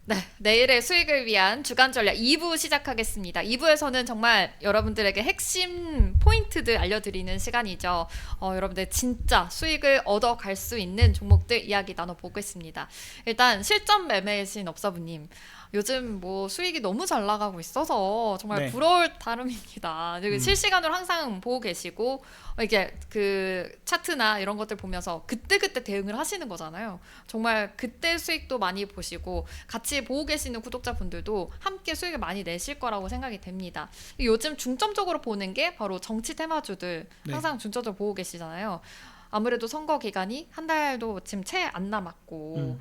네, 내일의 수익을 위한 주간 전략 2부 시작하겠습니다. 2부에서는 정말 여러분들에게 핵심 포인트들 알려드리는 시간이죠. 여러분들 진짜 수익을 얻어갈 수 있는 종목들 이야기 나눠보겠습니다. 일단 실전 매매이신 업사부님, 요즘 뭐 수익이 너무 잘 나가고 있어서 정말 네. 부러울 따름입니다. 그리고 음. 실시간으로 항상 보고 계시고 이게 그 차트나 이런 것들 보면서 그때그때 대응을 하시는 거잖아요. 정말 그때 수익도 많이 보시고 같이 보고 계시는 구독자분들도 함께 수익을 많이 내실 거라고 생각이 됩니다. 요즘 중점적으로 보는 게 바로 정치 테마주들 네. 항상 중점적으로 보고 계시잖아요. 아무래도 선거 기간이 한 달도 지금 채 안 남았고 음.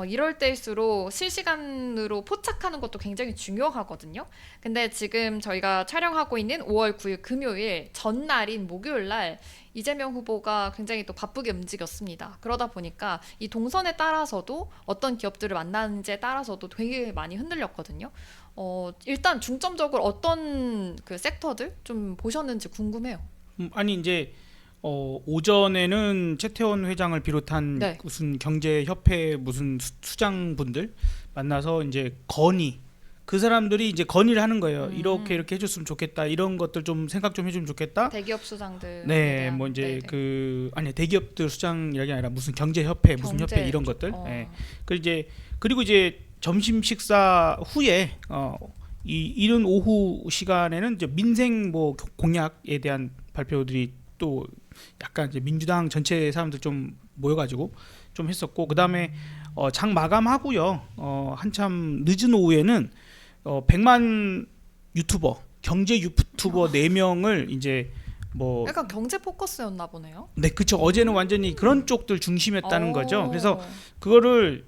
이럴 때일수록 실시간으로 포착하는 것도 굉장히 중요하거든요. 근데 지금 저희가 촬영하고 있는 5월 9일 금요일 전날인 목요일 날 이재명 후보가 굉장히 또 바쁘게 움직였습니다. 그러다 보니까 이 동선에 따라서도 어떤 기업들을 만나는지에 따라서도 되게 많이 흔들렸거든요. 일단 중점적으로 어떤 그 섹터들 좀 보셨는지 궁금해요. 아니 이제 오전에는 최태원 회장을 비롯한 네. 무슨 경제협회 무슨 수장분들 만나서 이제 건의 그 사람들이 이제 건의를 하는 거예요. 이렇게 해줬으면 좋겠다. 이런 것들 좀 생각 좀 해주면 좋겠다. 대기업 수장들에 네, 대한 뭐 이제 네네. 그 아니 대기업들 수장 이야기 아니라 무슨 경제협회 무슨 경제 협회 이런 것들. 어. 예. 그리고 이제 점심 식사 후에 이 이른 오후 시간에는 이제 민생 뭐 공약에 대한 발표들이 또 약간 이제 민주당 전체 사람들 좀 모여가지고 좀 했었고 그 다음에 장 마감하고요. 한참 늦은 오후에는 100만 유튜버 경제 유튜버 4명을 이제 뭐 약간 경제 포커스였나 보네요. 네, 그쵸. 어제는 완전히 그런 쪽들 중심이었다는 거죠. 그래서 어. 그거를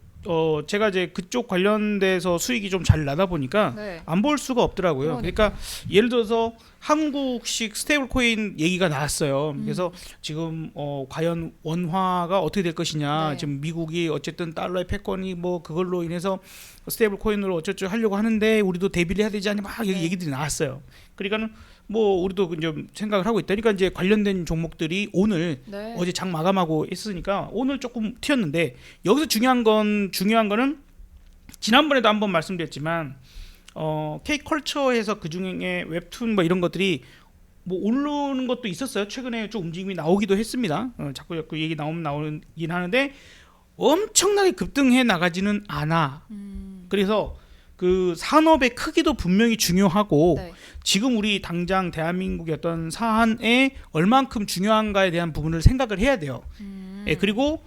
제가 이제 그쪽 관련돼서 수익이 좀 잘 나다 보니까 네. 안 볼 수가 없더라고요. 그러니까 예를 들어서 한국식 스테이블 코인 얘기가 나왔어요. 그래서 지금 과연 원화가 어떻게 될 것이냐. 네. 지금 미국이 어쨌든 달러의 패권이 뭐 그걸로 인해서 스테이블 코인으로 어쩌고 하려고 하는데 우리도 대비를 해야 되지 않냐 막 네. 얘기들이 나왔어요. 그러니까는 뭐 우리도 좀 생각을 하고 있다. 그러니까 이제 관련된 종목들이 오늘 네. 어제 장 마감하고 했으니까 오늘 조금 튀었는데 여기서 중요한 거는 지난번에도 한번 말씀드렸지만 K컬처에서 그 중에 웹툰 뭐 이런 것들이 뭐 오르는 것도 있었어요. 최근에 좀 움직임이 나오기도 했습니다. 자꾸 얘기 나오긴 하는데 엄청나게 급등해 나가지는 않아. 그래서 그 산업의 크기도 분명히 중요하고 네. 지금 우리 당장 대한민국의 어떤 사안에 얼만큼 중요한가에 대한 부분을 생각을 해야 돼요. 예, 그리고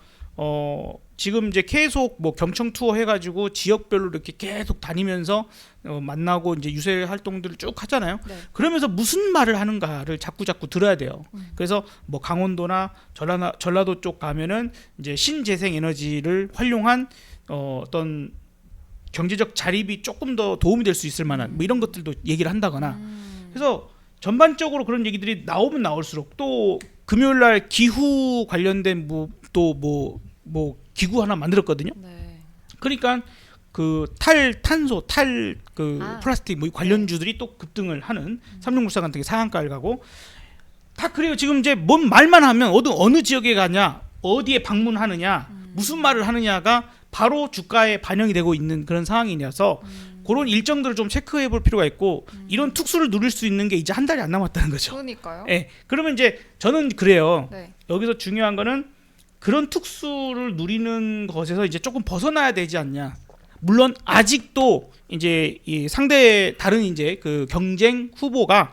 지금 이제 계속 뭐 경청 투어 해가지고 지역별로 이렇게 계속 다니면서 만나고 이제 유세 활동들을 쭉 하잖아요. 네. 그러면서 무슨 말을 하는가를 자꾸 들어야 돼요. 그래서 뭐 강원도나 전라도 쪽 가면은 이제 신재생 에너지를 활용한 어떤 경제적 자립이 조금 더 도움이 될 수 있을 만한 뭐 이런 것들도 얘기를 한다거나 그래서 전반적으로 그런 얘기들이 나오면 나올수록 또 금요일 날 기후 관련된 뭐 기구 하나 만들었거든요. 네. 그러니까 그 탈탄소 그 아. 플라스틱 뭐 관련주들이 또 급등을 하는 삼성물산 같은 게 상한가를 가고 다 그래요. 지금 이제 뭔 말만 하면 어느 지역에 가냐 어디에 방문하느냐 무슨 말을 하느냐가 바로 주가에 반영이 되고 있는 그런 상황이라서 그런 일정들을 좀 체크해 볼 필요가 있고 이런 특수를 누릴 수 있는 게 이제 한 달이 안 남았다는 거죠. 그러니까요. 예. 그러면 이제 저는 그래요. 네. 여기서 중요한 거는 그런 특수를 누리는 것에서 이제 조금 벗어나야 되지 않냐. 물론 아직도 이제 이 상대 다른 이제 그 경쟁 후보가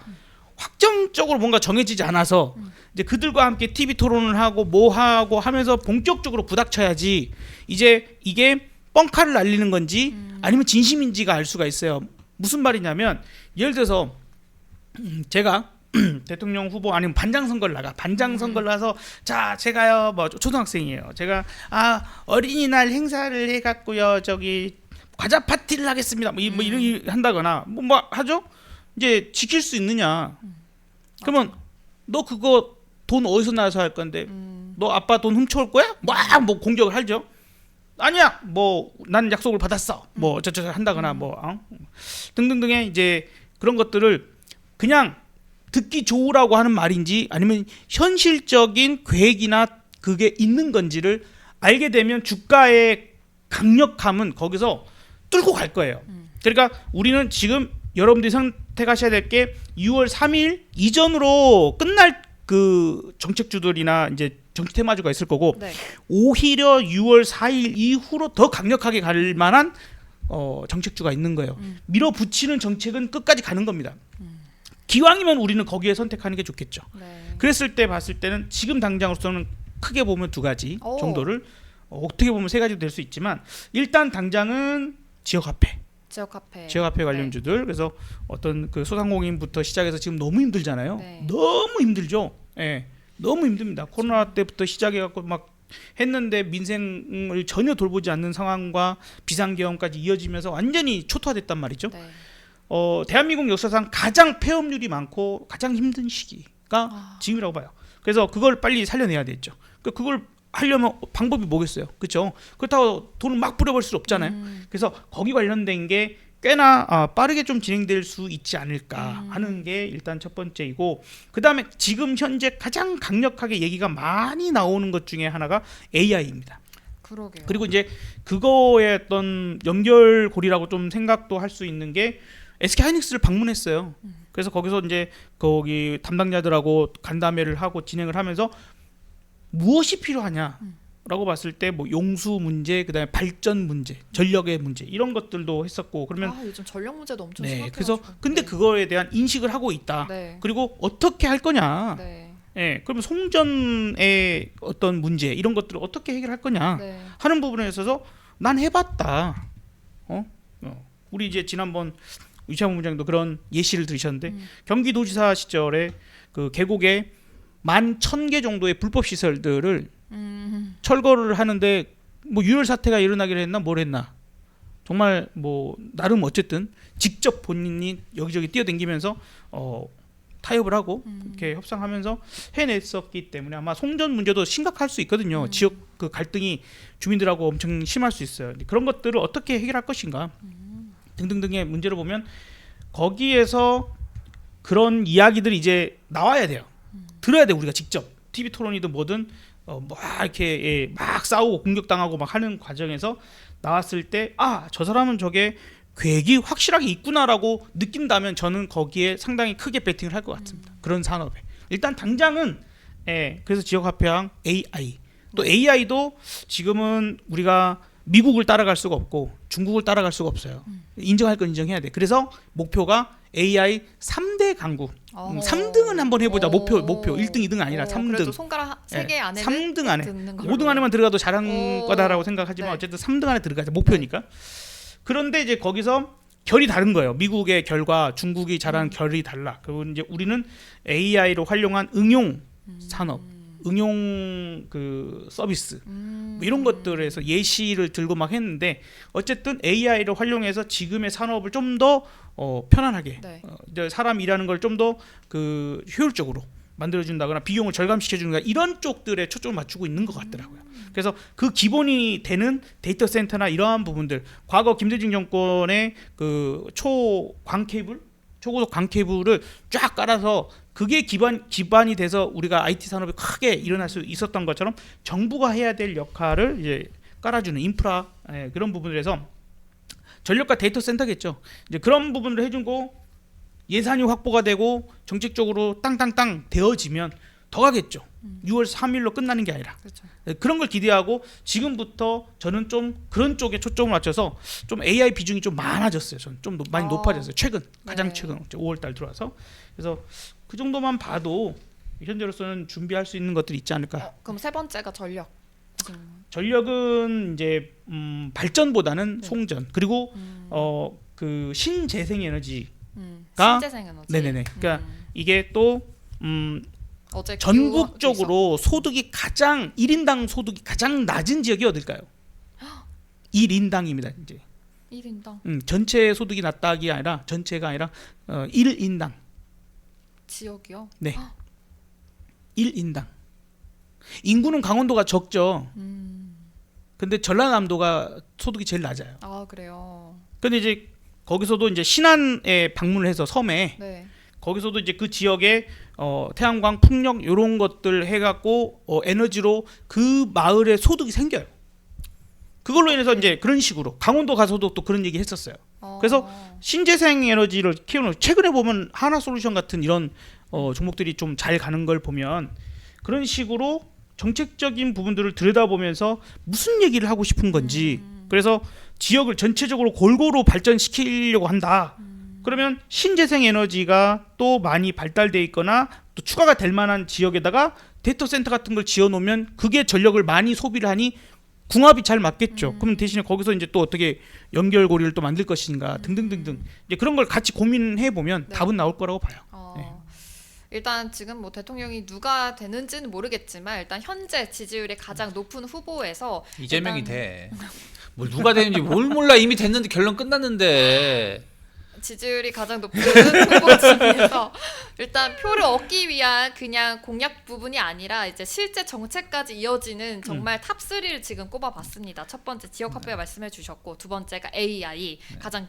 확정적으로 뭔가 정해지지 않아서 이제 그들과 함께 TV 토론을 하고 뭐 하고 하면서 본격적으로 부닥쳐야지 이제 이게 뻥카를 날리는 건지 아니면 진심인지가 알 수가 있어요. 무슨 말이냐면 예를 들어서 제가 대통령 후보 아니면 반장 선거를 나서 자 제가요 뭐 초등학생이에요. 제가 어린이날 행사를 해갖고요 저기 과자 파티를 하겠습니다. 뭐 이런 한다거나 뭐 하죠. 이제 지킬 수 있느냐? 그러면 너 그거 돈 어디서 나서 할 건데? 너 아빠 돈 훔쳐올 거야? 뭐 공격을 하죠. 아니야. 뭐 난 약속을 받았어. 뭐 어쩌저 한다거나 등등등의 이제 그런 것들을 그냥 듣기 좋으라고 하는 말인지 아니면 현실적인 계획이나 그게 있는 건지를 알게 되면 주가의 강력함은 거기서 뚫고 갈 거예요. 그러니까 우리는 지금 여러분들이 선택하셔야 될 게 6월 3일 이전으로 끝날 그 정책주들이나 이제 정치 테마주가 있을 거고 네. 오히려 6월 4일 이후로 더 강력하게 갈 만한 정책주가 있는 거예요. 밀어붙이는 정책은 끝까지 가는 겁니다. 기왕이면 우리는 거기에 선택하는 게 좋겠죠. 네. 그랬을 때 봤을 때는 지금 당장으로서는 크게 보면 두 가지 오. 정도를 어떻게 보면 세 가지도 될 수 있지만 일단 당장은 지역화폐. 지역화폐. 지역화폐 관련주들. 그래서 어떤 그 소상공인부터 시작해서 지금 너무 힘들잖아요. 네. 너무 힘들죠. 예, 너무 힘듭니다. 코로나 때부터 시작해갖고 막 했는데 민생을 전혀 돌보지 않는 상황과 비상계엄까지 이어지면서 완전히 초토화됐단 말이죠. 네. 대한민국 역사상 가장 폐업률이 많고 가장 힘든 시기가 지금이라고 봐요. 그래서 그걸 빨리 살려내야 되겠죠. 그걸 하려면 방법이 뭐겠어요, 그렇죠? 그렇다고 돈을 막 뿌려버릴 수 없잖아요. 그래서 거기 관련된 게 꽤나 빠르게 좀 진행될 수 있지 않을까 하는 게 일단 첫 번째이고, 그 다음에 지금 현재 가장 강력하게 얘기가 많이 나오는 것 중에 하나가 AI입니다. 그러게요. 그리고 이제 그거의 어떤 연결고리라고 좀 생각도 할 수 있는 게 SK 하이닉스를 방문했어요. 그래서 거기서 이제 거기 담당자들하고 간담회를 하고 진행을 하면서 무엇이 필요하냐라고 봤을 때 뭐 용수 문제, 그다음에 발전 문제, 전력의 문제 이런 것들도 했었고, 그러면 요즘 전력 문제도 엄청 네, 심각해가지고. 그래서 근데 그거에 대한 인식을 하고 있다. 네. 그리고 어떻게 할 거냐. 네. 예, 그러면 송전의 어떤 문제 이런 것들을 어떻게 해결할 거냐 네. 하는 부분에 있어서 난 해봤다. 우리 이제 지난번 유창훈 부장도 그런 예시를 들으셨는데 경기도지사 시절에 그 계곡에 11,000개 정도의 불법 시설들을 철거를 하는데 뭐 유혈 사태가 일어나기로 했나 뭘 했나, 정말 뭐 나름 어쨌든 직접 본인이 여기저기 뛰어다니면서 타협을 하고 이렇게 협상하면서 해냈었기 때문에 아마 송전 문제도 심각할 수 있거든요. 지역 그 갈등이 주민들하고 엄청 심할 수 있어요. 그런 것들을 어떻게 해결할 것인가 등등등의 문제를 보면 거기에서 그런 이야기들이 이제 나와야 돼요. 들어야 돼. 우리가 직접 TV 토론이든 뭐든 막 이렇게 막 싸우고 공격당하고 막 하는 과정에서 나왔을 때 저 사람은 저게 계획이 확실하게 있구나라고 느낀다면 저는 거기에 상당히 크게 베팅을 할 것 같습니다. 그런 산업에 일단 당장은 그래서 지역화폐랑 AI, 또 AI도 지금은 우리가 미국을 따라갈 수가 없고 중국을 따라갈 수가 없어요. 인정할 건 인정해야 돼. 그래서 목표가 AI 3대 강국. 3등은 한번 해보자. 목표 1등 2등 아니라 3등. 그래도 손가락 3개 안에 3등 안에. 드는 걸로. 5등 안에만 들어가도 잘한 거다라고 생각하지만 네. 어쨌든 3등 안에 들어가자. 목표니까. 그런데 이제 거기서 결이 다른 거예요. 미국의 결과 중국이 잘하는 결이 달라. 그리고 이제 우리는 AI로 활용한 응용 산업, 응용 그 서비스 뭐 이런 것들에서 예시를 들고 막 했는데, 어쨌든 AI를 활용해서 지금의 산업을 좀 더 편안하게 네. 이제 사람 일하는 걸 좀 더 그 효율적으로 만들어준다거나 비용을 절감시켜주는 이런 쪽들에 초점을 맞추고 있는 것 같더라고요. 그래서 그 기본이 되는 데이터 센터나 이러한 부분들, 과거 김대중 정권의 그 초광 케이블, 초고속 광 케이블을 쫙 깔아서 그게 기반이 돼서 우리가 IT 산업이 크게 일어날 수 있었던 것처럼 정부가 해야 될 역할을 이제 깔아주는 인프라, 그런 부분들에서 전력과 데이터 센터겠죠. 이제 그런 부분을 해준 거 예산이 확보가 되고 정책적으로 땅땅땅 되어지면 더 가겠죠. 6월 3일로 끝나는 게 아니라. 그렇죠. 그런 걸 기대하고 지금부터 저는 좀 그런 쪽에 초점을 맞춰서 좀 AI 비중이 좀 많아졌어요. 저는 좀 많이 높아졌어요. 가장 네. 최근 5월달 들어와서. 그래서 그 정도만 봐도 현재로서는 준비할 수 있는 것들이 있지 않을까. 그럼 세 번째가 전력. 전력은 이제 발전보다는 네. 송전, 그리고 그 신재생 에너지가 신재생 에너지. 네네네. 그러니까 이게 또 어제 전국적으로 소득이 가장 1인당 소득이 가장 낮은 지역이 어딜까요? 1인당입니다. 이제 1인당 전체 소득이 낮다기 아니라 전체가 아니라 1인당. 지역이요? 네. 1인당. 인구는 강원도가 적죠. 근데 전라남도가 소득이 제일 낮아요. 그래요. 근데 이제 거기서도 이제 신안에 방문을 해서 섬에 네. 거기서도 이제 그 지역에 태양광, 풍력 이런 것들 해갖고 에너지로 그 마을에 소득이 생겨요. 그걸로 인해서 이제 그런 식으로 강원도 가서도 또 그런 얘기 했었어요. 그래서 신재생 에너지를 키우는 최근에 보면 하나솔루션 같은 이런 종목들이 좀 잘 가는 걸 보면 그런 식으로 정책적인 부분들을 들여다보면서 무슨 얘기를 하고 싶은 건지 그래서 지역을 전체적으로 골고루 발전시키려고 한다. 그러면 신재생 에너지가 또 많이 발달돼 있거나 또 추가가 될 만한 지역에다가 데이터 센터 같은 걸 지어 놓으면 그게 전력을 많이 소비를 하니 궁합이 잘 맞겠죠. 그럼 대신에 거기서 이제 또 어떻게 연결고리를 또 만들 것인가 등등등등 이제 그런 걸 같이 고민해 보면 네. 답은 나올 거라고 봐요. 네. 일단 지금 뭐 대통령이 누가 되는지는 모르겠지만 일단 현재 지지율이 가장 높은 후보에서 이재명이 일단 돼. 뭐 누가 되는지 뭘 몰라. 이미 됐는데 결론 끝났는데. 지지율이 가장 높은 후보 중에서 일단 표를 얻기 위한 그냥 공약 부분이 아니라 이제 실제 정책까지 이어지는 정말 탑3를 지금 꼽아봤습니다. 첫 번째 지역 화폐 말씀해 주셨고 두 번째가 AI 가장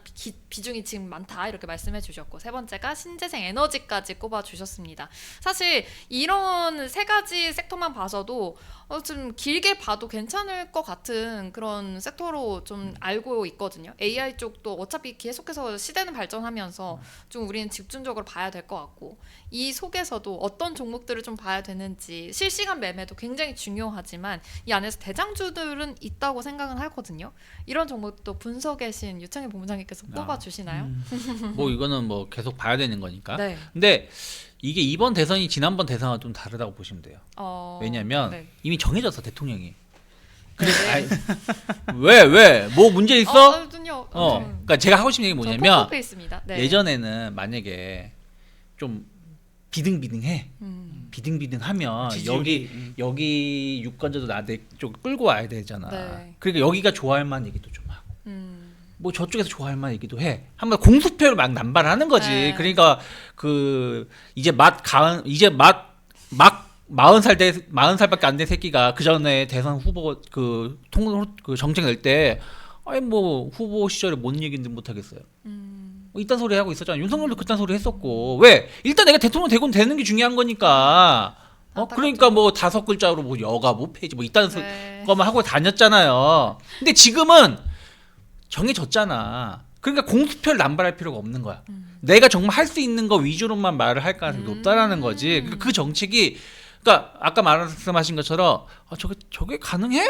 비중이 지금 많다 이렇게 말씀해 주셨고 세 번째가 신재생 에너지까지 꼽아주셨습니다. 사실 이런 세 가지 섹터만 봐서도 좀 길게 봐도 괜찮을 것 같은 그런 섹터로 좀 알고 있거든요. AI 쪽도 어차피 계속해서 시대는 발전하면서 좀 우리는 집중적으로 봐야 될 것 같고 이 속에서도 어떤 종목들을 좀 봐야 되는지 실시간 매매도 굉장히 중요하지만 이 안에서 대장주들은 있다고 생각은 하거든요. 이런 종목도 분석에 신 유창일 본부장님께서 뽑아주시나요? 뭐 이거는 뭐 계속 봐야 되는 거니까. 네. 근데 이게 이번 대선이 지난번 대선과 좀 다르다고 보시면 돼요. 왜냐면 네. 이미 정해졌어 대통령이. 왜? 뭐 문제 있어? 그러니까 제가 하고 싶은 얘기 뭐냐면 네. 예전에는 만약에 좀 비등비등해. 비등비등하면 여기 유권자도 나한테 좀 끌고 와야 되잖아. 네. 그러니까 여기가 좋아할 만한 얘기도 좀 하고. 뭐 저쪽에서 좋아할 만한 얘기도 해. 한번 공수표를 막 남발하는 거지. 네. 그러니까 이제 막 40살밖에 안 된 새끼가 그 전에 대선 후보 그 정책 낼 때 아니 뭐 후보 시절에 뭔 얘기인지 못 하겠어요. 뭐 이딴 소리 하고 있었잖아. 윤석열도 그딴 소리 했었고. 왜? 일단 내가 대통령 되는 게 중요한 거니까. 그러니까 뭐 5글자로 뭐 여가 뭐 폐지 뭐 이딴 거만 하고 다녔잖아요. 근데 지금은 정해졌잖아. 그러니까 공수표를 남발할 필요가 없는 거야. 내가 정말 할 수 있는 거 위주로만 말을 할 가능성이 높다라는 거지. 그 정책이 그러니까 아까 말씀하신 것처럼 저게 가능해?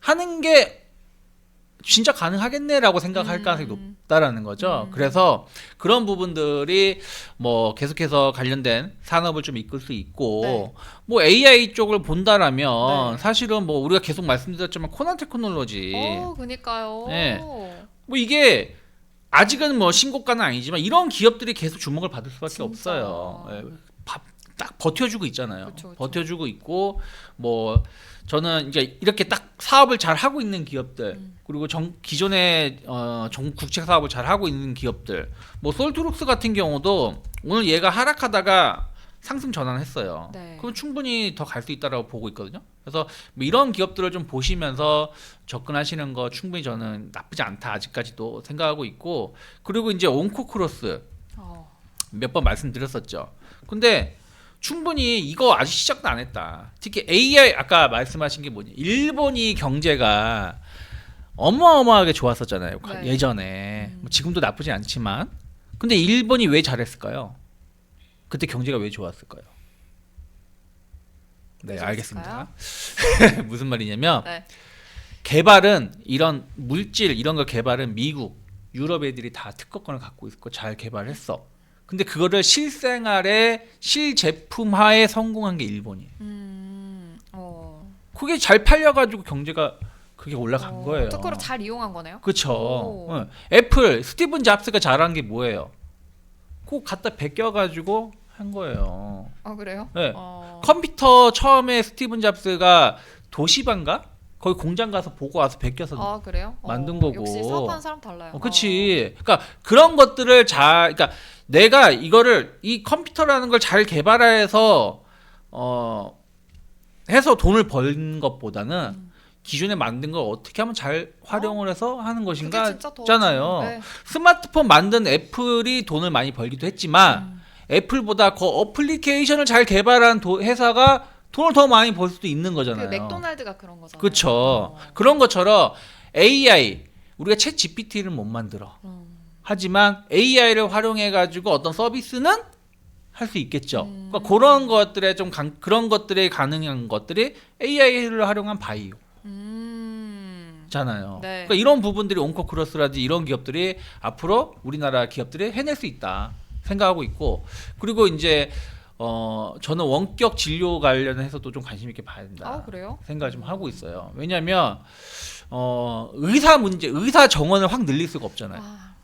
하는 게 진짜 가능하겠네라고 생각할 가능성이 높다라는 거죠. 그래서 그런 부분들이 뭐 계속해서 관련된 산업을 좀 이끌 수 있고 뭐 AI 쪽을 본다라면 사실은 뭐 우리가 계속 말씀드렸지만 코난 테크놀로지. 그러니까요. 네. 뭐 이게 아직은 뭐 신고가는 아니지만 이런 기업들이 계속 주목을 받을 수밖에 진짜. 없어요. 딱 버텨주고 있잖아요. 그쵸. 버텨주고 있고 뭐 저는 이제 이렇게 딱 사업을 잘 하고 있는 기업들 그리고 기존에 국책 사업을 잘 하고 있는 기업들 뭐 솔트룩스 같은 경우도 오늘 얘가 하락하다가 상승 전환했어요. 네. 그럼 충분히 더 갈 수 있다라고 보고 있거든요. 그래서 뭐 이런 기업들을 좀 보시면서 접근하시는 거 충분히 저는 나쁘지 않다 아직까지도 생각하고 있고 그리고 이제 온코크로스 몇 번 말씀드렸었죠. 근데 충분히 이거 아직 시작도 안 했다. 특히 AI 아까 말씀하신 게 뭐냐? 일본이 경제가 어마어마하게 좋았었잖아요. 네. 예전에 뭐 지금도 나쁘지 않지만 근데 일본이 왜 잘했을까요? 그때 경제가 왜 좋았을까요? 네, 알겠습니다. 무슨 말이냐면 개발은 이런 물질 이런 거 개발은 미국, 유럽 애들이 다 특허권을 갖고 있고 잘 개발했어. 근데 그거를 실생활에 실제품화에 성공한 게 일본이에요. 그게 잘 팔려가지고 경제가 그게 올라간 거예요. 특허를 잘 이용한 거네요. 그렇죠. 애플 스티븐 잡스가 잘한 게 뭐예요? 그거 갖다 베껴가지고 한 거예요. 그래요? 네. 컴퓨터 처음에 스티븐 잡스가 도시반가? 거기 공장 가서 보고 와서 베껴서 그래요? 만든 거고. 역시 사업하는 사람 달라요. 그렇지. 그러니까 그런 것들을 그러니까 내가 이 컴퓨터라는 걸 잘 개발해서 해서 돈을 버는 것보다는 기존에 만든 걸 어떻게 하면 잘 활용을 해서 하는 것인가 잖아요. 네. 스마트폰 만든 애플이 돈을 많이 벌기도 했지만 애플보다 그 어플리케이션을 잘 개발한 회사가 돈을 더 많이 벌 수도 있는 거잖아요. 맥도날드가 그런 거잖아요. 그렇죠. 그런 것처럼 AI 우리가 챗 GPT를 못 만들어. 하지만 AI를 활용해 가지고 어떤 서비스는 할 수 있겠죠. 그러니까 그런 것들에 좀 그런 것들에 가능한 것들이 AI를 활용한 바이오. 잖아요. 네. 그러니까 이런 부분들이 온코크로스라든지 이런 기업들이 앞으로 우리나라 기업들이 해낼 수 있다 생각하고 있고, 그리고 이제 저는 원격 진료 관련해서도 좀 관심 있게 봐야 된다. 아, 그래요? 생각을 좀 하고 있어요. 왜냐하면 의사 정원을 확 늘릴 수가 없잖아요. 아,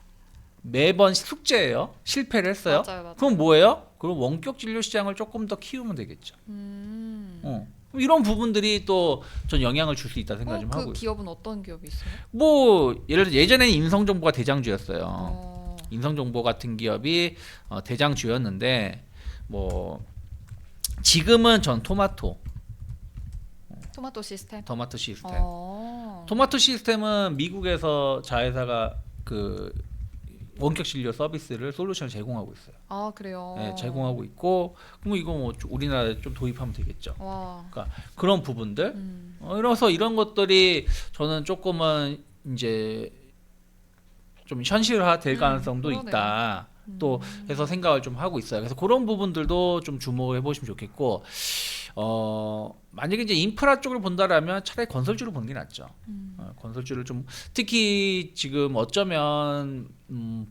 매번 숙제예요. 실패를 했어요. 맞아요. 그럼 뭐예요? 그럼 원격 진료 시장을 조금 더 키우면 되겠죠. 이런 부분들이 또 전 영향을 줄 수 있다 생각 좀 그 하고 있어요. 기업은 어떤 기업이 있어요? 뭐 예를 들어 예전에는 인성정보가 대장주였어요. 어, 인성정보 같은 기업이 대장주였는데 뭐 지금은 전 토마토 시스템. 시스템. 어. 토마토 시스템은 미국에서 자회사가 그 원격 진료 서비스를 솔루션을 제공하고 있어요. 아, 그래요. 네, 제공하고 있고, 그럼 이거 뭐 우리나라에 좀 도입하면 되겠죠. 와. 그런 부분들. 이래서 이런 것들이 저는 조금은 이제 좀 현실화 될 가능성도 그러네요. 있다. 또 해서 생각을 좀 하고 있어요. 그래서 그런 부분들도 좀 주목해 보시면 좋겠고, 만약에 이제 인프라 쪽을 본다라면 차라리 건설주를 보는 게 낫죠. 건설주를 좀 특히 지금 어쩌면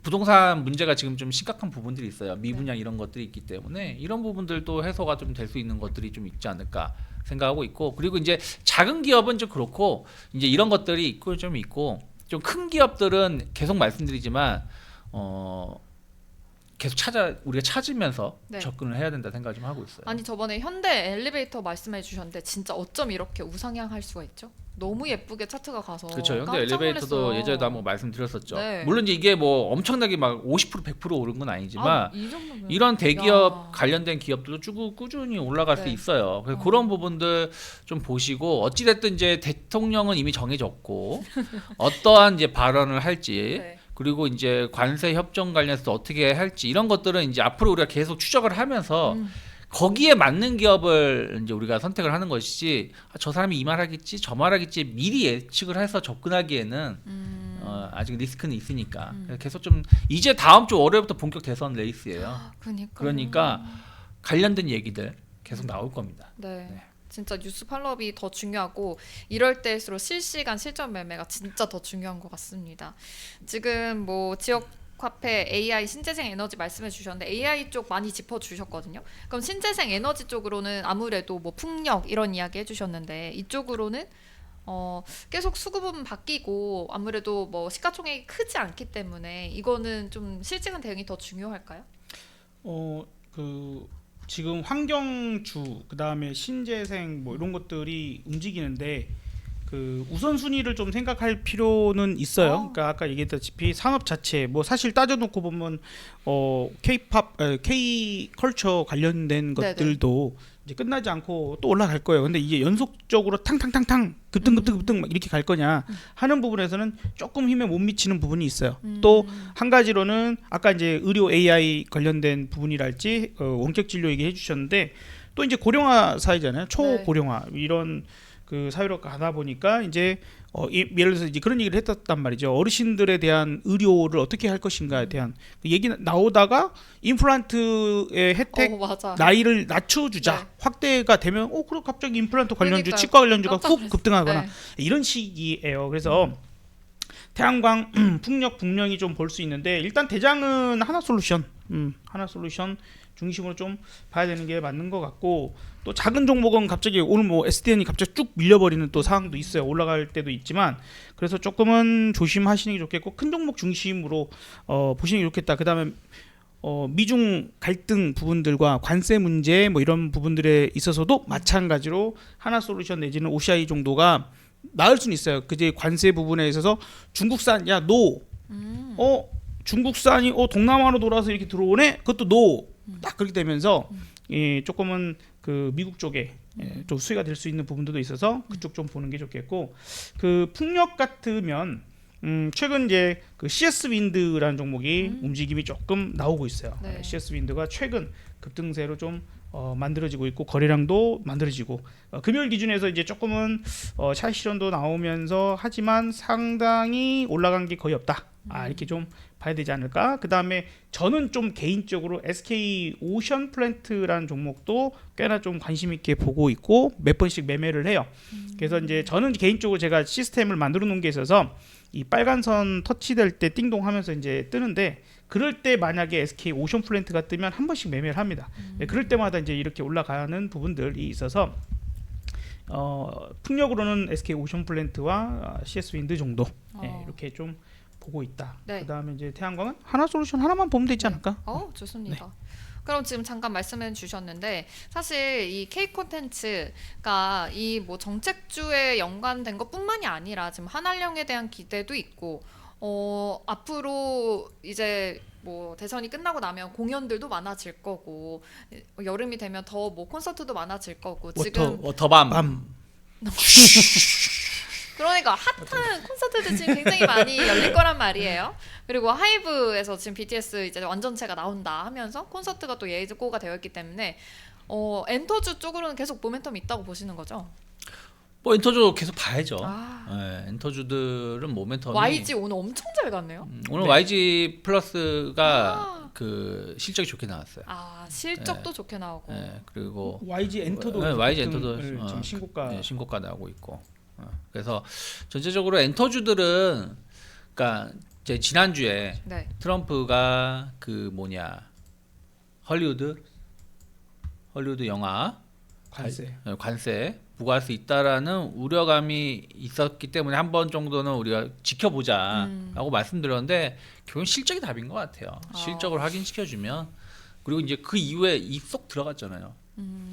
부동산 문제가 지금 좀 심각한 부분들이 있어요. 미분양 이런 것들이 있기 때문에 이런 부분들도 해소가 좀 될 수 있는 것들이 좀 있지 않을까 생각하고 있고, 그리고 이제 작은 기업은 좀 그렇고 이제 이런 것들이 있고 좀 큰 기업들은 계속 말씀드리지만 계속 우리가 찾으면서 네. 접근을 해야 된다 생각 좀 하고 있어요. 아니, 저번에 현대 엘리베이터 말씀해 주셨는데 진짜 어쩜 이렇게 우상향할 수가 있죠? 너무 예쁘게 차트가 가서 그렇죠. 현대 깜짝 엘리베이터도 놀랐어요. 예전에도 한번 말씀드렸었죠. 네. 물론 이제 이게 뭐 엄청나게 막 50% 100% 오른 건 아니지만 이 정도면 이런 대기업 야. 관련된 기업들도 쭉 꾸준히 올라갈 수 네. 있어요. 그래서 그런 부분들 좀 보시고, 어찌됐든 이제 대통령은 이미 정해졌고 어떠한 이제 발언을 할지 네. 그리고 이제 관세 협정 관련해서 어떻게 할지 이런 것들은 이제 앞으로 우리가 계속 추적을 하면서 거기에 맞는 기업을 이제 우리가 선택을 하는 것이지, 저 사람이 이 말하겠지 저 말하겠지 미리 예측을 해서 접근하기에는 아직 리스크는 있으니까 그래서 계속 좀 이제 다음 주 월요일부터 본격 대선 레이스예요. 그러니까 관련된 얘기들 계속 나올 겁니다. 네. 네. 진짜 뉴스 팔로업이 더 중요하고 이럴 때일수록 실시간 실전 매매가 진짜 더 중요한 것 같습니다. 지금 뭐 지역 화폐, AI, 신재생 에너지 말씀해 주셨는데 AI 쪽 많이 짚어 주셨거든요. 그럼 신재생 에너지 쪽으로는 아무래도 뭐 풍력 이런 이야기 해주셨는데 이쪽으로는 계속 수급은 바뀌고 아무래도 뭐 시가총액이 크지 않기 때문에 이거는 좀 실시간 대응이 더 중요할까요? 지금 환경주 그다음에 신재생 뭐 이런 것들이 움직이는데 그 우선순위를 좀 생각할 필요는 있어요. 그러니까 아까 얘기했다시피 산업 자체 뭐 사실 따져놓고 보면 K-팝, K-컬처 관련된 네네. 것들도 이제 끝나지 않고 또 올라갈 거예요. 근데 이게 연속적으로 탕탕탕탕 급등 막 이렇게 갈 거냐 하는 부분에서는 조금 힘에 못 미치는 부분이 있어요. 또 한 가지로는 아까 이제 의료 AI 관련된 부분이랄지 원격 진료 얘기해 주셨는데 또 이제 고령화 사회잖아요. 초고령화 이런 그 사회로 가다 보니까 이제 예를 들어서 이제 그런 얘기를 했었단 말이죠. 어르신들에 대한 의료를 어떻게 할 것인가에 대한 그 얘기 나오다가 임플란트의 혜택 맞아. 나이를 낮춰주자 네. 확대가 되면 그럼 갑자기 임플란트 관련주 그러니까요. 치과 관련주가 깜짝 훅 놀랐어요. 급등하거나 네. 이런 식이에요. 그래서 태양광 풍력 분명히 좀 볼 수 있는데 일단 대장은 하나솔루션 중심으로 좀 봐야 되는 게 맞는 것 같고, 또 작은 종목은 갑자기 오늘 뭐 SDN이 갑자기 쭉 밀려버리는 또 상황도 있어요. 올라갈 때도 있지만 그래서 조금은 조심하시는 게 좋겠고 큰 종목 중심으로 보시는 게 좋겠다. 그다음에 미중 갈등 부분들과 관세 문제 뭐 이런 부분들에 있어서도 마찬가지로 하나솔루션 내지는 OCI 정도가 나을 수는 있어요. 그제 관세 부분에 있어서 중국산 중국산이 동남아로 돌아서 이렇게 들어오네. 그것도 딱 그렇게 되면서 조금은 그 미국 쪽에 좀 수혜가 될 수 있는 부분들도 있어서 그쪽 좀 보는 게 좋겠고, 그 풍력 같으면 최근 이제 그 CS 윈드라는 종목이 움직임이 조금 나오고 있어요. 네. CS 윈드가 최근 급등세로 좀 만들어지고 있고 거래량도 만들어지고 금요일 기준에서 이제 조금은 차익 실현도 나오면서 하지만 상당히 올라간 게 거의 없다. 이렇게 좀 봐야 되지 않을까? 그 다음에 저는 좀 개인적으로 SK 오션 플랜트라는 종목도 꽤나 좀 관심 있게 보고 있고 몇 번씩 매매를 해요. 그래서 이제 저는 개인적으로 제가 시스템을 만들어 놓은 게 있어서 이 빨간 선 터치될 때 띵동 하면서 이제 뜨는데 그럴 때 만약에 SK 오션 플랜트가 뜨면 한 번씩 매매를 합니다. 네, 그럴 때마다 이제 이렇게 올라가는 부분들이 있어서 풍력으로는 SK 오션 플랜트와 CS 윈드 정도 이렇게 좀 보고 있다. 네. 그다음에 이제 태양광은 하나솔루션 하나만 보면 되지 않을까? 좋습니다. 그럼 지금 잠깐 말씀해 주셨는데 사실 이 K 콘텐츠가 이 뭐 정책주에 연관된 것뿐만이 아니라 지금 한알령에 대한 기대도 있고 앞으로 이제 뭐 대선이 끝나고 나면 공연들도 많아질 거고 여름이 되면 더 뭐 콘서트도 많아질 거고 지금 워터밤 그러니까 핫한 콘서트들 지금 굉장히 많이 열릴 거란 말이에요. 그리고 하이브에서 지금 BTS 이제 완전체가 나온다 하면서 콘서트가 또 예고가 되어 있기 때문에 엔터주 쪽으로는 계속 모멘텀이 있다고 보시는 거죠? 뭐 엔터주 계속 봐야죠. 아. 네, 엔터주들은 모멘텀이 YG 오늘 엄청 잘 갔네요. 오늘 네. YG 플러스가 그 실적이 좋게 나왔어요. 실적도 좋게 나오고. 네, 그리고 YG 엔터도 YG 엔터도 지금 신고가 신고가 나오고 있고. 그래서 전체적으로 엔터주들은 그러니까 이제 지난주에 네. 트럼프가 그 헐리우드 영화 관세 부과할 수 있다라는 우려감이 있었기 때문에 한 번 정도는 우리가 지켜보자라고 말씀드렸는데 결국 실적이 답인 것 같아요. 실적을 확인시켜주면 그리고 이제 그 이후에 입속 들어갔잖아요.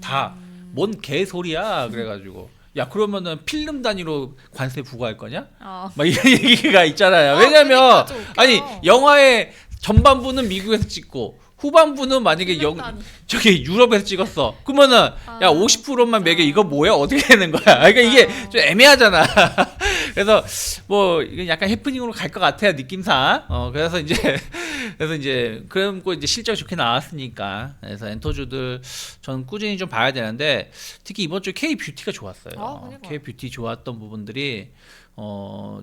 다 뭔 개소리야 그래가지고 야 그러면은 필름 단위로 관세 부과할 거냐? 막 이런 얘기가 있잖아요. 왜냐면 아니 영화의 전반부는 미국에서 찍고 후반부는 만약에 저기 유럽에서 찍었어. 그러면은 야 50%만 매겨 이거 뭐야? 어떻게 되는 거야? 그러니까 이게 좀 애매하잖아. 그래서 뭐 이건 약간 해프닝으로 갈 것 같아요 느낌상. 그래서 이제 그리고 이제 실적이 좋게 나왔으니까 그래서 엔터주들 전 꾸준히 좀 봐야 되는데 특히 이번 주 K 뷰티가 좋았어요. K 뷰티 좋았던 부분들이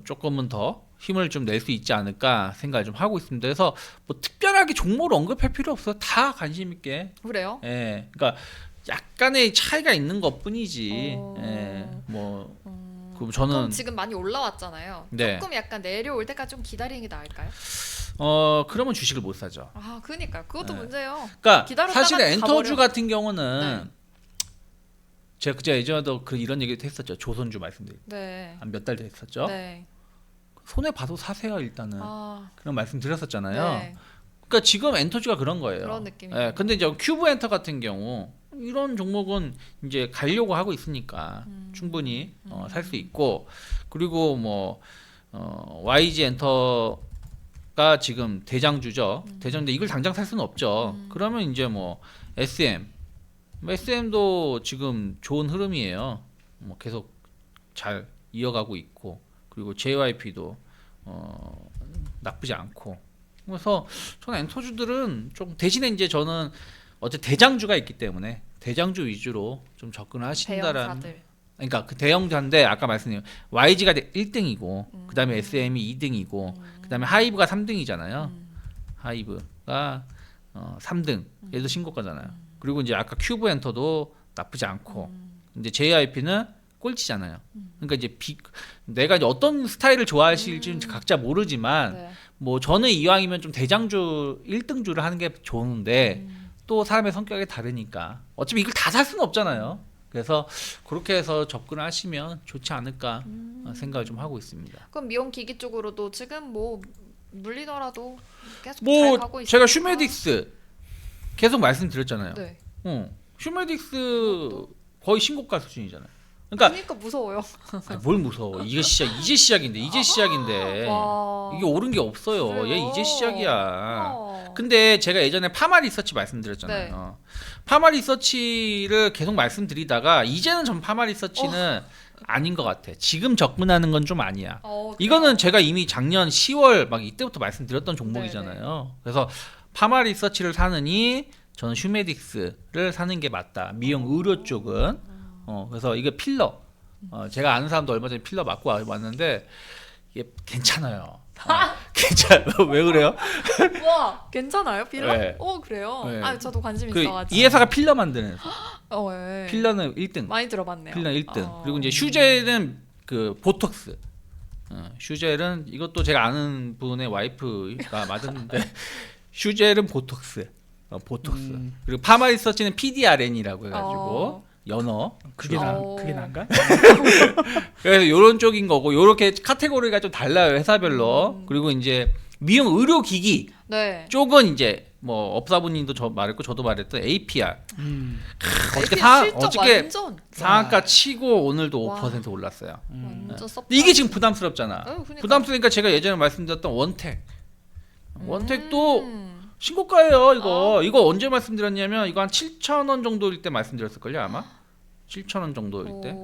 조금은 더 힘을 좀 낼 수 있지 않을까 생각을 좀 하고 있습니다. 그래서 뭐 특별하게 종목을 언급할 필요 없어요. 다 관심 있게. 그래요? 예, 그러니까 약간의 차이가 있는 것뿐이지. 예, 뭐 그럼 저는 그럼 지금 많이 올라왔잖아요. 네. 조금 약간 내려올 때까지 좀 기다리는 게 나을까요? 그러면 주식을 못 사죠. 그러니까 그것도 문제예요. 그러니까 기다렸다가 사실 엔터주 가버려. 같은 경우는 제가 예전에도 이런 얘기도 했었죠. 조선주 말씀드릴 네. 한 몇 달 됐었죠. 네. 손해 봐도 사세요 일단은 그런 말씀 드렸었잖아요. 네. 그러니까 지금 엔터주가 그런 거예요. 그런 느낌이에요. 예, 근데 이제 큐브 엔터 같은 경우 이런 종목은 이제 가려고 하고 있으니까 충분히 살 수 있고 그리고 뭐 YG 엔터가 지금 대장주죠. 대장인데 이걸 당장 살 수는 없죠. 그러면 이제 뭐 SM도 지금 좋은 흐름이에요. 뭐 계속 잘 이어가고 있고 그리고 JYP도 나쁘지 않고 그래서 저는 엔터주들은 좀 대신에 이제 저는 대장주가 있기 때문에 대장주 위주로 좀 접근을 하신다라는 대형사들. 그러니까 그 대형주인데 아까 말씀드린 YG가 1등이고 그다음에 SM이 2등이고 그다음에 하이브가 3등이잖아요. 하이브가 3등 얘도 신고가잖아요. 그리고 이제 아까 큐브 엔터도 나쁘지 않고 이제 JYP는 꼴찌잖아요. 그러니까 이제 내가 이제 어떤 스타일을 좋아하실지는 각자 모르지만 네. 뭐 저는 이왕이면 좀 대장주 1등주를 하는 게 좋은데 또 사람의 성격이 다르니까 어차피 이걸 다 살 수는 없잖아요. 그래서 그렇게 해서 접근을 하시면 좋지 않을까 생각을 좀 하고 있습니다. 그럼 미용기기 쪽으로도 지금 뭐 물리더라도 계속 잘 뭐 가고 있어요. 제가 슈메딕스 계속 말씀드렸잖아요. 네. 슈메딕스 거의 신고가 수준이잖아요. 그러니까 무서워요. 뭘 무서워? 이제 시작인데 와. 이게 오른 게 없어요. 그래요? 얘 이제 시작이야. 근데 제가 예전에 파마 리서치 말씀드렸잖아요. 파마 리서치를 계속 말씀드리다가 이제는 전 파마 리서치는 아닌 것 같아. 지금 접근하는 건 좀 아니야. 그래요? 이거는 제가 이미 작년 10월 막 이때부터 말씀드렸던 종목이잖아요. 그래서 파마 리서치를 사느니 저는 휴메딕스를 사는 게 맞다. 미용 의료 쪽은. 그래서 이게 필러. 제가 아는 사람도 얼마 전에 필러 맞고 왔는데 이게 괜찮아요. 괜찮아요. 왜 그래요? 와 괜찮아요 필러? 네. 그래요? 네. 아 저도 관심 그 있어가지고. 이 회사가 필러 만드는 회사. 예. 필러는 1등. 많이 들어봤네요. 필러 1등. 그리고 이제 슈젤은 그 보톡스. 슈젤은 이것도 제가 아는 분의 와이프가 맞았는데 슈젤은 보톡스. 보톡스. 그리고 파마 리서치는 PDRN이라고 해가지고 연어. 그게 그게 난가? 그래서 이런 쪽인 거고 이렇게 카테고리가 좀 달라요 회사별로. 그리고 이제 미용 의료 기기 네. 쪽은 이제 뭐 업사부님도 저 말했고 저도 말했던 APR. 어저께 실적 어저께 완전 상한가 치고 오늘도 와. 5% 올랐어요. 완전 섭. 근데 이게 지금 부담스럽잖아. 그러니까. 부담스러우니까 제가 예전에 말씀드렸던 원택. 원택도 신고가예요 이거. 이거 언제 말씀드렸냐면 이거 한 7,000원 정도일 때 말씀드렸을걸요 아마. 7,000원 정도일 때.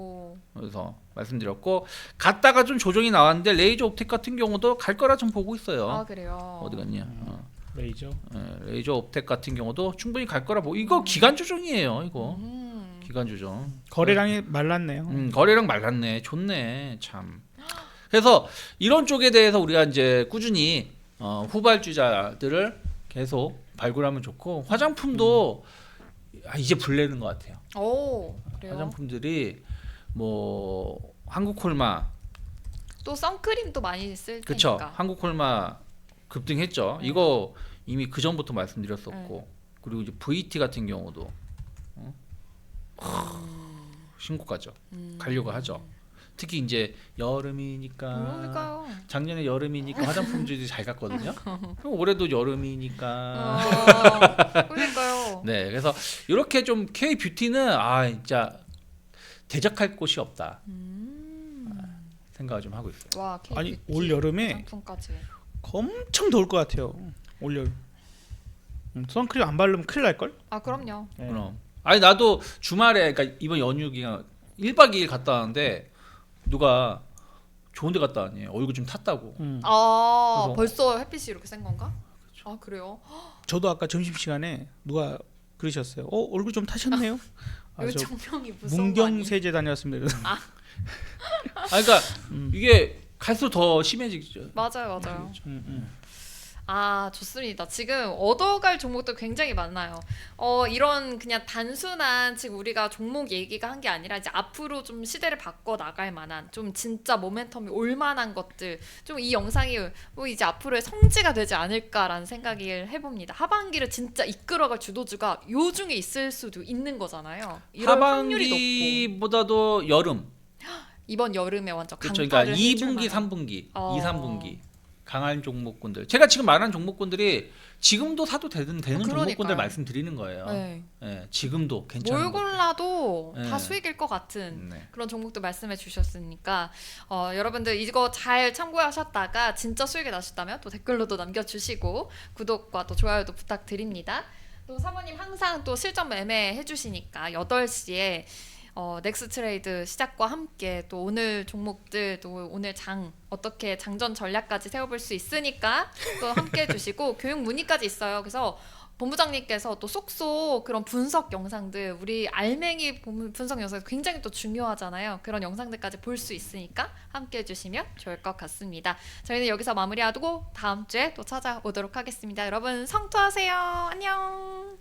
그래서 말씀드렸고 갔다가 좀 조정이 나왔는데 레이저 옵텍 같은 경우도 갈 거라 좀 보고 있어요. 아 그래요. 어디 갔냐? 레이저. 레이저 옵텍 같은 경우도 충분히 갈 거라 보고 이거 기간 조정이에요 이거. 기간 조정. 거래량이 말랐네요. 거래량 말랐네. 좋네 참. 그래서 이런 쪽에 대해서 우리가 이제 꾸준히 후발주자들을 계속 발굴하면 좋고 화장품도 이제 불리는 것 같아요. 그래요. 화장품들이 뭐 한국콜마 또 선크림도 많이 쓸 그쵸? 테니까. 한국콜마 급등했죠. 이거 이미 그 전부터 말씀드렸었고 그리고 이제 VT 같은 경우도 신고가죠. 가려고 하죠. 특히 이제 여름이니까 그러니까요. 작년에 여름이니까 화장품들이 잘 갔거든요. 그럼 올해도 여름이니까. 그러니까요. 네, 그래서 이렇게 좀 K 뷰티는 진짜 대적할 곳이 없다 생각을 좀 하고 있어요. 와 K 아니 뷰티 올 여름에 상품까지. 엄청 더울 것 같아요. 올 여름. 선크림 안 바르면 큰일 날 걸? 아 그럼요. 네. 그럼 아니 나도 주말에 그러니까 이번 연휴 기간 1박 2일 갔다 왔는데 누가 좋은데 갔다 왔니? 얼굴 좀 탔다고. 아 그래서- 벌써 햇빛이 이렇게 센 건가? 아 그래요? 저도 아까 점심 시간에 누가 그러셨어요. 얼굴 좀 타셨네요. 이 저 정명이 무서운 거 아니에요? 문경세제 다녔습니다. 그러니까 이게 갈수록 더 심해지죠. 맞아요, 맞아요. 음. 아 좋습니다. 지금 얻어갈 종목도 굉장히 많나요. 이런 그냥 단순한 지금 우리가 종목 얘기가 한 게 아니라 이제 앞으로 좀 시대를 바꿔 나갈 만한 좀 진짜 모멘텀이 올 만한 것들 좀 이 영상이 뭐 이제 앞으로의 성지가 되지 않을까라는 생각을 해봅니다. 하반기를 진짜 이끌어갈 주도주가 요 중에 있을 수도 있는 거잖아요. 이럴 확률이 높고 하반기보다도 여름. 이번 여름에 완전 그렇죠. 강타를 그러니까 해줄 2분기, 만한. 3분기, 2, 어. 3분기 강한 종목군들. 제가 지금 말한 종목군들이 지금도 사도 되는 그러니까요. 종목군들 말씀드리는 거예요. 네. 예, 지금도 괜찮은 뭘 것들. 골라도 네. 다 수익일 것 같은 네. 그런 종목도 말씀해 주셨으니까 여러분들 이거 잘 참고하셨다가 진짜 수익이 나셨다면 또 댓글로도 남겨주시고 구독과 또 좋아요도 부탁드립니다. 또 사모님 항상 또 실전 매매 해주시니까 8시에 넥스 트레이드 시작과 함께 또 오늘 종목들 또 오늘 장 어떻게 장전 전략까지 세워볼 수 있으니까 또 함께 해주시고 교육 문의까지 있어요. 그래서 본부장님께서 또 쏙쏙 그런 분석 영상들 우리 알맹이 분석 영상 굉장히 또 중요하잖아요. 그런 영상들까지 볼 수 있으니까 함께 해주시면 좋을 것 같습니다. 저희는 여기서 마무리하고 다음 주에 또 찾아오도록 하겠습니다. 여러분 성투하세요. 안녕.